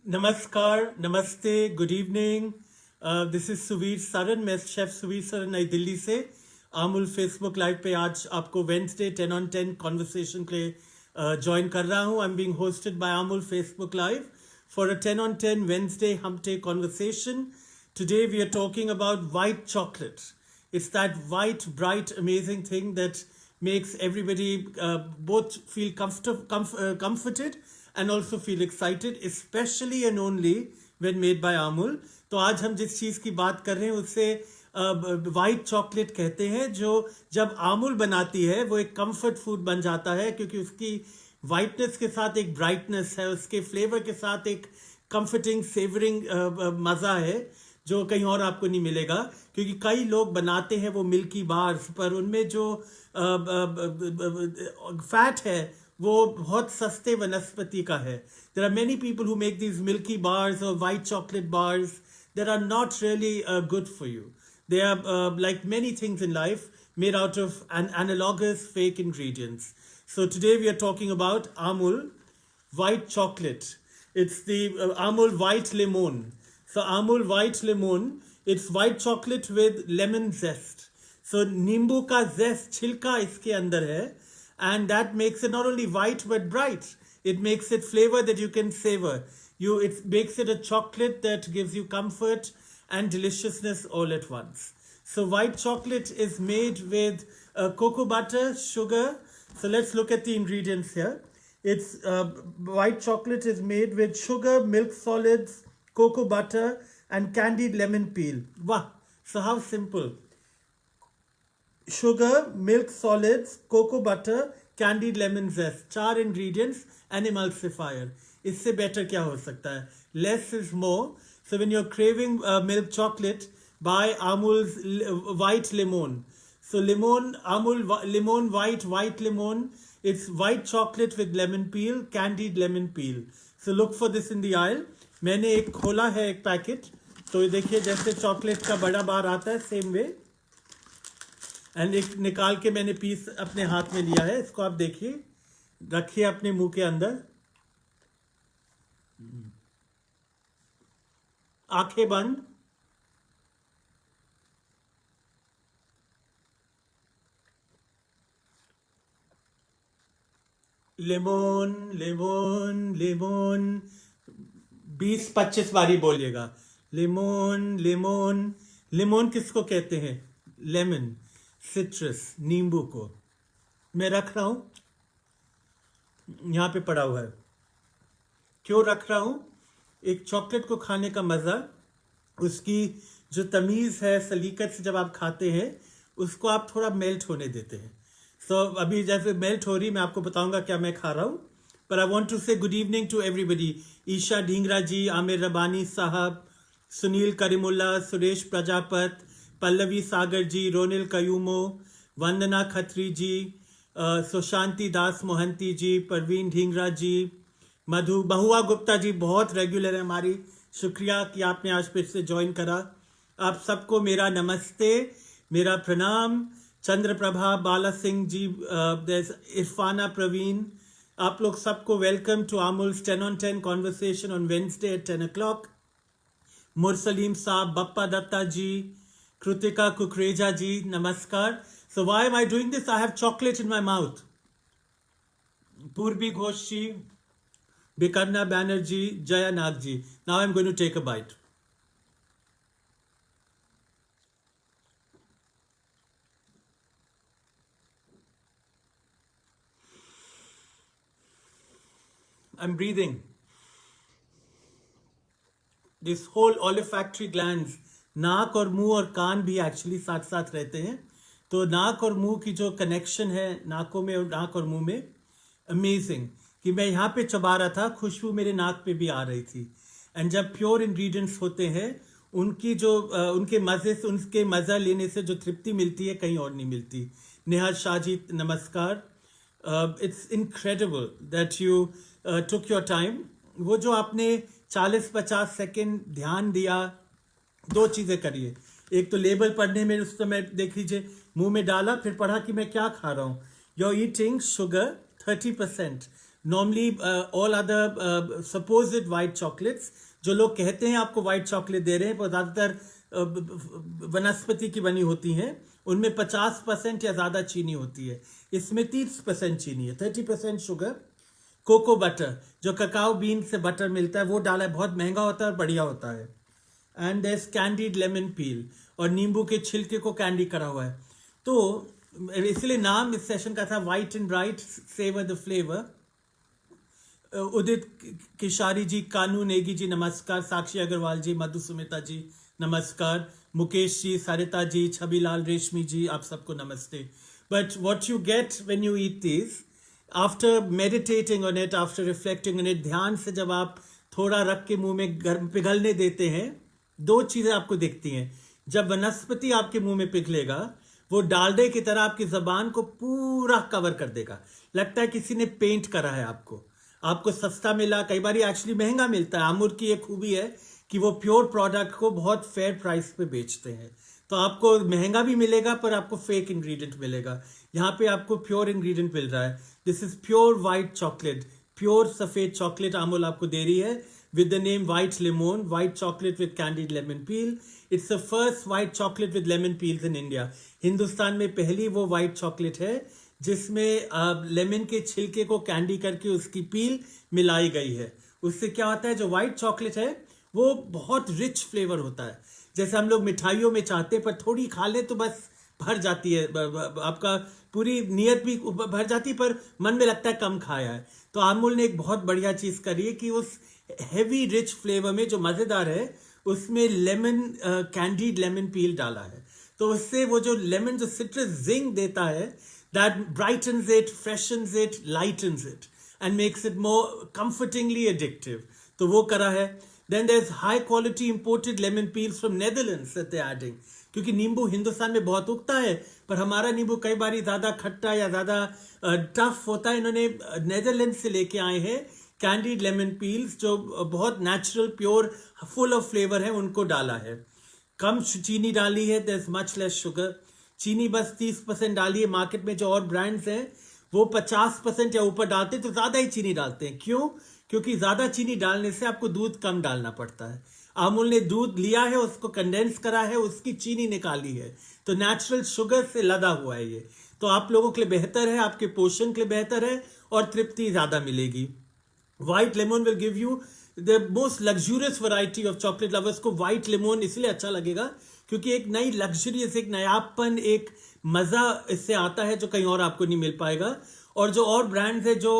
Namaskar, Namaste, good evening. This is Suvir Saran. मैं chef Suvir Saran नई दिल्ली से आमुल फेसबुक लाइव पे आज आपको वेंसडे 10 on 10 कॉन्वर्सेशन के लिए ज्वाइन कर रहा हूँ. I am being hosted by Amul Facebook live for a 10 on 10 Wednesday hump day conversation. Today we are talking about white chocolate. It's that white, bright, amazing thing that makes everybody both feel comforted and also feel excited, especially and only when made by Amul. तो आज हम जिस चीज़ की बात कर रहे हैं उससे वाइट चॉकलेट कहते हैं, जो जब आमुल बनाती है वो एक कंफर्ट फूड बन जाता है, क्योंकि उसकी वाइटनेस के साथ एक ब्राइटनेस है, उसके फ्लेवर के साथ एक कंफर्टिंग सेवरिंग मज़ा है जो कहीं और आपको नहीं मिलेगा. क्योंकि कई लोग बनाते हैं वो मिल्की बार्स, पर उनमें जो फैट है वो बहुत सस्ते वनस्पति का है. There are many people who make these milky bars और white chocolate bars that are not really good for you. They are like many things in life made out of analogous fake ingredients. So today we are talking about Amul white chocolate. It's the Amul white lemon. So Amul white lemon, it's white chocolate with lemon zest. So नींबू का zest छिलका इसके अंदर है, and that makes it not only white but bright. It makes it flavor that you can savor. It makes it a chocolate that gives you comfort and deliciousness all at once. So white chocolate is made with cocoa butter, sugar. So let's look at the ingredients here. It's white chocolate is made with sugar, milk solids, cocoa butter, and candied lemon peel. Wow! So how simple. Sugar, milk solids, cocoa butter, candied lemon zest. 4 ingredients, an emulsifier. इससे better क्या हो सकता है? Less is more. So when you're craving milk chocolate, buy Amul's white lemon. So Amul lemon white lemon. It's white chocolate with lemon peel, candied lemon peel. So look for this in the aisle. मैंने एक खोला है एक packet, तो ये देखिए जैसे chocolate का बड़ा बार आता है सेम वे, एंड एक निकाल के मैंने पीस अपने हाथ में लिया है. इसको आप देखिए, रखिए अपने मुंह के अंदर, आंखें बंद. लेमन लेमन लेमन 20-25 बारी बोलिएगा. लेमन लेमन लेमन किसको कहते हैं? लेमन, सिट्रस, नींबू को. मैं रख रहा हूं, यहां पे पड़ा हुआ है. क्यों रख रहा हूं? एक चॉकलेट को खाने का मज़ा, उसकी जो तमीज़ है, सलीकत से जब आप खाते हैं उसको आप थोड़ा मेल्ट होने देते हैं. सो अभी जैसे मेल्ट हो रही, मैं आपको बताऊंगा क्या मैं खा रहा हूं. पर I want to say good evening to everybody. Isha Dhingra ji, Aamir Rabbani साहब, सुनील करीमुल्ला, सुरेश प्रजापत, पल्लवी सागर जी, रोनिल कयूमो, वंदना खत्री जी, सुशांति दास मोहंती जी, परवीन ढींगरा जी, महुआ गुप्ता जी बहुत रेगुलर है हमारी. शुक्रिया कि आपने आज फिर से ज्वाइन करा. आप सबको मेरा नमस्ते, मेरा प्रणाम. चंद्र प्रभा, बाला सिंह जी, इरफाना प्रवीण, आप लोग सबको welcome to Amul's 10 on 10 conversation on Wednesday at 10 o'clock. Mursaleem साहब, बप्पा दत्ता जी, कृतिका कुकरेजा जी, नमस्कार. So why am I doing this? I have chocolate in my mouth. Purvi Ghosh ji, Bikarna Banerjee, Jaya Nagji. Now I'm going to take a bite. I'm breathing. This whole olfactory glands, नाक और मुंह और कान भी actually साथ साथ रहते हैं. तो नाक और मुंह की जो कनेक्शन है, नाकों में और नाक और मुंह में, अमेजिंग. कि मैं यहाँ पे चबा रहा था, खुशबू मेरे नाक पे भी आ रही थी. एंड जब प्योर इंग्रेडिएंट्स होते हैं, उनकी जो उनके मज़े से, उनके मज़ा लेने से जो तृप्ति मिलती है कहीं और नहीं मिलती. नेहा शाह जी, नमस्कार. It's incredible that you took your time. वो जो आपने 40-50 सेकेंड ध्यान दिया, 2 चीज़ें करिए. एक तो लेबल पढ़ने में उस समय देख लीजिए, मुंह में डाला, फिर पढ़ा कि मैं क्या खा रहा हूँ. You are eating sugar 30%. Normally all other supposed white chocolates, जो लोग कहते हैं आपको वाइट चॉकलेट दे रहे हैं, पर ज़्यादातर वनस्पति की बनी होती हैं, उनमें 50% या ज़्यादा चीनी होती है। इसमें 30% चीनी है, 30% शुगर। कोको बटर, जो ककाओ बीन से बटर मिलता है, वो डाला है, बहुत महंगा होता है और बढ़िया होता है। And there is candied lemon peel, और नींबू के छिलके को कैंडी करा हुआ है। तो इसलिए नाम इस सेशन का था white and bright, savour the flavour. Udit Kishari ji, Kanu Negi ji नमस्कार, साक्षी अग्रवाल जी, मधु सुमिता जी नमस्कार, मुकेश जी, सरिता जी, छबीलाल रेशमी जी, आप सबको नमस्ते। But what you get when you eat this, after meditating on it, after reflecting on it, ध्यान से जब आप थोड़ा रख के मुंह में पिघलने देते हैं, दो चीजें आपको दिखती हैं। जब वनस्पति आपके मुंह में पिघलेगा, वो डालडे की तरह आपकी जबान को पूरा कवर कर देगा, लगता है किसी ने पेंट करा है आपको। आपको सस्ता मिला, कई बार एक्चुअली महंगा मिलता है। अमूल की एक खूबी है कि वो प्योर प्रोडक्ट को बहुत फेयर प्राइस पे बेचते हैं, तो आपको महंगा भी मिलेगा पर आपको फेक इंग्रेडिएंट मिलेगा। यहाँ पे आपको प्योर इंग्रेडिएंट मिल रहा है। This is pure white chocolate, pure सफेद चॉकलेट अमूल आपको दे रही है, with the name White Lemon, white chocolate with candied lemon peel. It's the first white chocolate with lemon peels in India. Hindustan में पहली वो white chocolate है जिसमें लेमन के छिलके को कैंडी करके उसकी पील मिलाई गई है। उससे क्या होता है, जो white chocolate है वो बहुत रिच फ्लेवर होता है। जैसे हम लोग मिठाइयों में चाहते हैं, पर थोड़ी खा ले तो बस भर जाती है, आपका पूरी नीयत भी भर जाती है, पर मन में लगता है कम खाया है। तो अमूल ने एक बहुत बढ़िया चीज करी है कि उस हेवी रिच फ्लेवर में जो मजेदार है, उसमें लेमन कैंडीड लेमन पील डाला है। तो उससे वो जो लेमन जो सिट्रस जिंक देता है, that brightens it, freshens it, lightens it and makes it more comfortingly addictive. तो वो करा है। Then there is high quality imported lemon peels from Netherlands that they adding, क्योंकि नींबू हिंदुस्तान में बहुत उगता है, पर हमारा नींबू कई बार ज्यादा खट्टा या ज्यादा टफ होता है। इन्होंने नेदरलैंड से लेके आए हैं कैंडीड लेमन पील्स, जो बहुत natural, pure, full of flavour है, उनको डाला है। कम चीनी डाली है, there is much less sugar. चीनी बस 30% डाली है। मार्केट में जो और ब्रांड्स हैं वो 50% या ऊपर डालते हैं, तो ज्यादा ही चीनी डालते हैं। क्यों? क्योंकि ज्यादा चीनी डालने से आपको दूध कम डालना पड़ता है। अमूल ने दूध लिया है, उसको कंडेंस करा है, उसकी चीनी निकाली है, तो नेचुरल शुगर से लदा हुआ है ये। तो आप लोगों के लिए बेहतर है, आपके पोषण के लिए बेहतर है और तृप्ति ज्यादा मिलेगी। White lemon will give you the most luxurious variety of chocolate lovers को व्हाइट लेमन इसलिए अच्छा लगेगा क्योंकि एक नई लग्जरियस, एक नयापन, एक मजा इससे आता है जो कहीं और आपको नहीं मिल पाएगा। और जो और ब्रांड्स है जो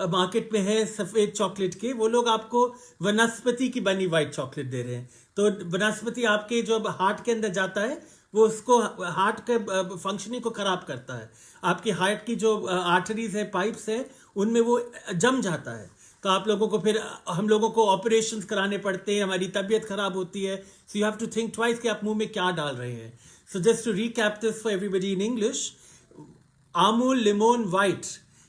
मार्केट में है सफेद चॉकलेट के, वो लोग आपको वनस्पति की बनी व्हाइट चॉकलेट दे रहे हैं। तो वनस्पति आपके जो हार्ट के अंदर जाता है, वो उसको हार्ट के फंक्शनिंग को खराब करता है। आपकी हार्ट की जो आर्टरीज है, पाइप्स है, उनमें वो जम जाता है। तो आप लोगों को फिर, हम लोगों को ऑपरेशंस कराने पड़ते हैं, हमारी तबीयत खराब होती है। So you have to think twice कि आप मुंह में क्या डाल रहे हैं। So just to recap this for everybody in English, Amul Limon White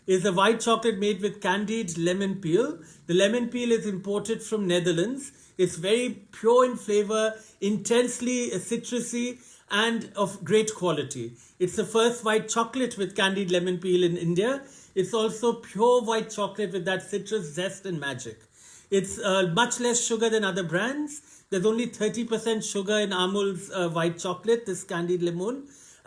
is a white chocolate made with candied lemon peel. The lemon peel is imported from Netherlands. It's very pure in flavor, intensely citrusy, and of great quality. It's the first white chocolate with candied lemon peel in India. It's also pure white chocolate with that citrus zest and magic. It's much less sugar than other brands. There's only 30% sugar in Amul's white chocolate, this candied lemon,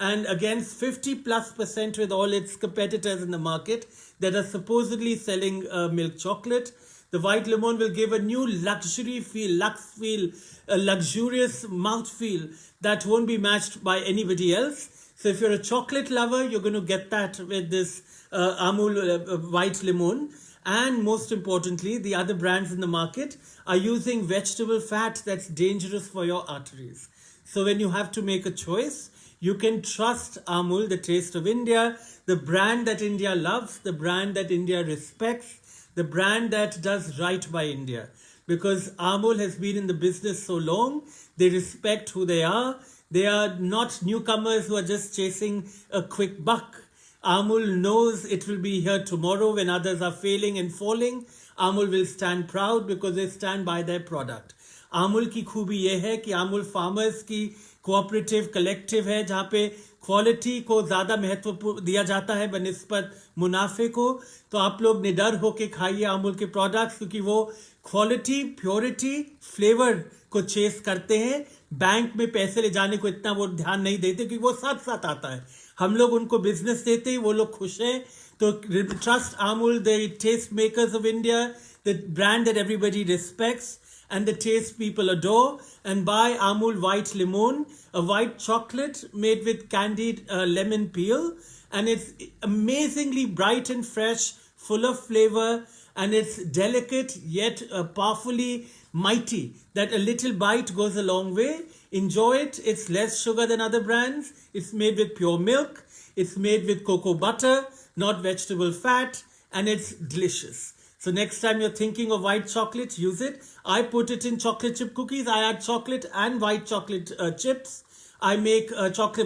and against 50+% with all its competitors in the market that are supposedly selling milk chocolate. The white lemon will give a new luxury feel, lux feel, a luxurious mouth feel that won't be matched by anybody else. So if you're a chocolate lover, you're going to get that with this Amul white lemon. And most importantly, the other brands in the market are using vegetable fat that's dangerous for your arteries. So when you have to make a choice, you can trust Amul, the taste of India, the brand that India loves, the brand that India respects, the brand that does right by India. Because Amul has been in the business so long, they respect who they are. They are not newcomers who are just chasing a quick buck. Amul knows it will be here tomorrow when others are failing and falling. Amul will stand proud because they stand by their product. आमुल की खूबी यह है कि आमुल farmers की cooperative collective है, जहाँ पे क्वालिटी को ज़्यादा महत्व दिया जाता है बनिस्बत मुनाफे को। तो आप लोग निडर होके खाइए अमूल के प्रोडक्ट्स, क्योंकि वो क्वालिटी, प्योरिटी, फ्लेवर को चेस करते हैं। बैंक में पैसे ले जाने को इतना वो ध्यान नहीं देते, क्योंकि वो साथ साथ आता है। हम लोग उनको बिजनेस देते हैं, वो लोग खुश हैं। तो trust Amul, the taste makers of India, the brand that everybody respects and the taste people adore, and buy Amul White Limon, a white chocolate made with candied lemon peel, and it's amazingly bright and fresh, full of flavor, and it's delicate yet powerfully mighty, that a little bite goes a long way. Enjoy it. It's less sugar than other brands. It's made with pure milk. It's made with cocoa butter, not vegetable fat, and it's delicious. So next time you're thinking of white chocolate, use it. I put it in chocolate chip cookies. I add chocolate and white chocolate chips. I make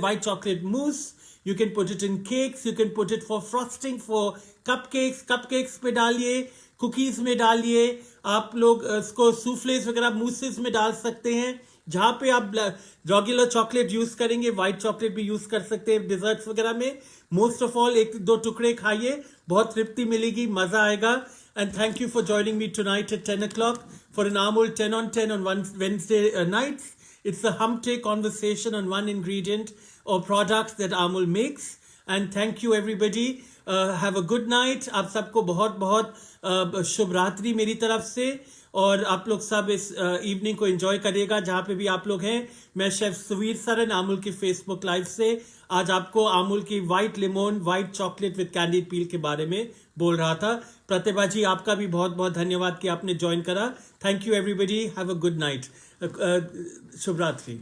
white chocolate mousse. You can put it in cakes. You can put it for frosting, for cupcakes. Cupcakes में डालिए, cookies में डालिए। आप लोग इसको सूफ्लेस वगैरह मूसेस में डाल सकते हैं। जहाँ पे आप रेगुलर चॉकलेट यूज करेंगे, व्हाइट चॉकलेट भी यूज कर सकते हैं डिजर्ट्स वगैरह में। मोस्ट ऑफ ऑल 1-2 टुकड़े खाइए, बहुत तृप्ति मिलेगी, मजा आएगा। And thank you for joining me tonight at 10 o'clock for an Amul 10 on 10 on Wednesday nights. It's a hump-day conversation on one ingredient or product that Amul makes. And thank you everybody. Have a good night. आप सबको बहुत बहुत शुभ रात्रि मेरी तरफ से। और आप लोग सब इस इवनिंग को एंजॉय करिएगा जहाँ पे भी आप लोग हैं। मैं शेफ सुवीर सरन अमूल की फेसबुक लाइव से आज आपको अमूल की white lemon, white chocolate with candied peel के बारे में बोल रहा था। प्रतिभा जी, आपका भी बहुत बहुत धन्यवाद कि आपने ज्वाइन करा। Thank you everybody, have a good night, शुभ रात्रि।